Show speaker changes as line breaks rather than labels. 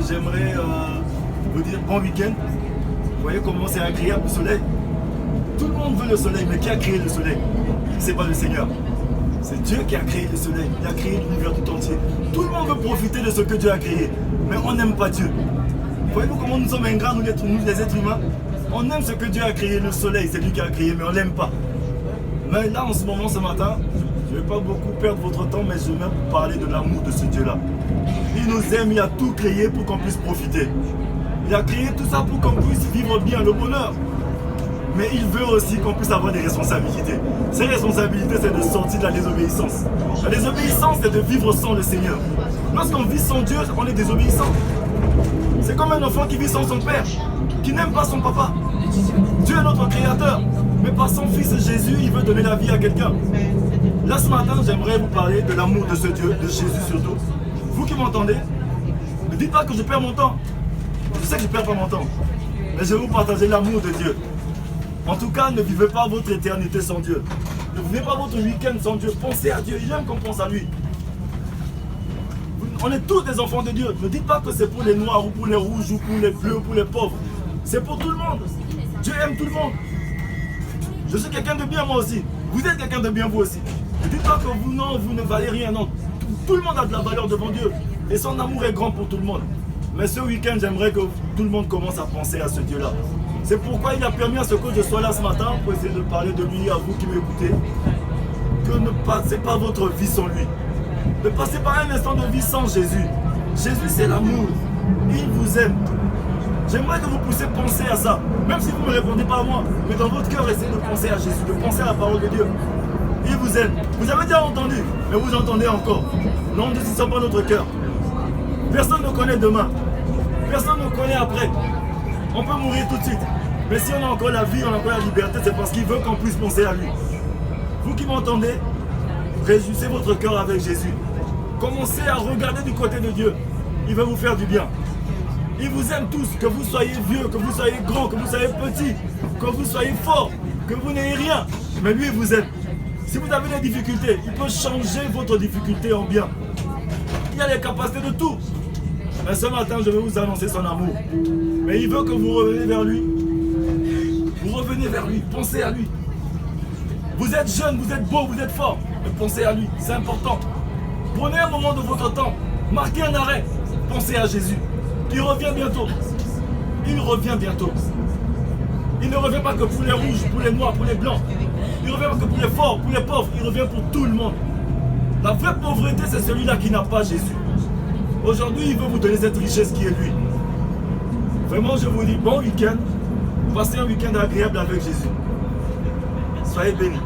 j'aimerais vous dire bon week-end. Vous voyez comment c'est agréable le soleil. Tout le monde veut le soleil, mais qui a créé le soleil? C'est pas le Seigneur. C'est Dieu qui a créé le soleil. Il a créé l'univers tout entier. Tout le monde veut profiter de ce que Dieu a créé, mais on n'aime pas Dieu. Voyez-vous comment nous sommes ingrats, nous les êtres humains? On aime ce que Dieu a créé, le soleil, c'est lui qui a créé, mais on l'aime pas. Mais là, en ce moment, ce matin, je ne vais pas beaucoup perdre votre temps, mais je vais vous parler de l'amour de ce Dieu-là. Il nous aime, il a tout créé pour qu'on puisse profiter. Il a créé tout ça pour qu'on puisse vivre bien, le bonheur. Mais il veut aussi qu'on puisse avoir des responsabilités. Ces responsabilités, c'est de sortir de la désobéissance. La désobéissance, c'est de vivre sans le Seigneur. Lorsqu'on vit sans Dieu, on est désobéissant. C'est comme un enfant qui vit sans son père, qui n'aime pas son papa. Dieu est notre créateur, mais par son fils Jésus, il veut donner la vie à quelqu'un. Là, ce matin, j'aimerais vous parler de l'amour de ce Dieu, de Jésus surtout. Vous qui m'entendez, ne dites pas que je perds mon temps. Je sais que je ne perds pas mon temps, mais je vais vous partager l'amour de Dieu. En tout cas, ne vivez pas votre éternité sans Dieu. Ne vivez pas votre week-end sans Dieu. Pensez à Dieu, il aime qu'on pense à lui. On est tous des enfants de Dieu. Ne dites pas que c'est pour les noirs ou pour les rouges ou pour les bleus ou pour les pauvres. C'est pour tout le monde. Dieu aime tout le monde. Je suis quelqu'un de bien moi aussi. Vous êtes quelqu'un de bien vous aussi. Ne dites pas que vous, non, vous ne valez rien. Non, tout le monde a de la valeur devant Dieu. Et son amour est grand pour tout le monde. Mais ce week-end, j'aimerais que tout le monde commence à penser à ce Dieu-là. C'est pourquoi il a permis à ce que je sois là ce matin pour essayer de parler de lui à vous qui m'écoutez. Que ne passez pas votre vie sans lui. Ne passez pas un instant de vie sans Jésus. Jésus, c'est l'amour. Il vous aime. J'aimerais que vous puissiez penser à ça. Même si vous ne me répondez pas à moi, mais dans votre cœur, essayez de penser à Jésus, de penser à la parole de Dieu. Il vous aime. Vous avez déjà entendu, mais vous entendez encore. Non, ne saisissons pas notre cœur. Personne ne connaît demain. Personne ne connaît après. On peut mourir tout de suite. Mais si on a encore la vie, on a encore la liberté, c'est parce qu'il veut qu'on puisse penser à lui. Vous qui m'entendez, réjouissez votre cœur avec Jésus. Commencez à regarder du côté de Dieu. Il va vous faire du bien. Il vous aime tous, que vous soyez vieux, que vous soyez grand, que vous soyez petit, que vous soyez fort, que vous n'ayez rien. Mais lui, il vous aime. Si vous avez des difficultés, il peut changer votre difficulté en bien. Il a les capacités de tout. Mais ce matin, je vais vous annoncer son amour. Mais il veut que vous reveniez vers lui. Vous revenez vers lui, pensez à lui. Vous êtes jeune, vous êtes beau, vous êtes fort. Mais pensez à lui, c'est important. Prenez un moment de votre temps, marquez un arrêt, pensez à Jésus. Il revient bientôt. Il revient bientôt. Il ne revient pas que pour les rouges, pour les noirs, pour les blancs. Il ne revient pas que pour les forts, pour les pauvres. Il revient pour tout le monde. La vraie pauvreté, c'est celui-là qui n'a pas Jésus. Aujourd'hui, il veut vous donner cette richesse qui est lui. Vraiment, je vous dis bon week-end. Passez un week-end agréable avec Jésus. Soyez bénis.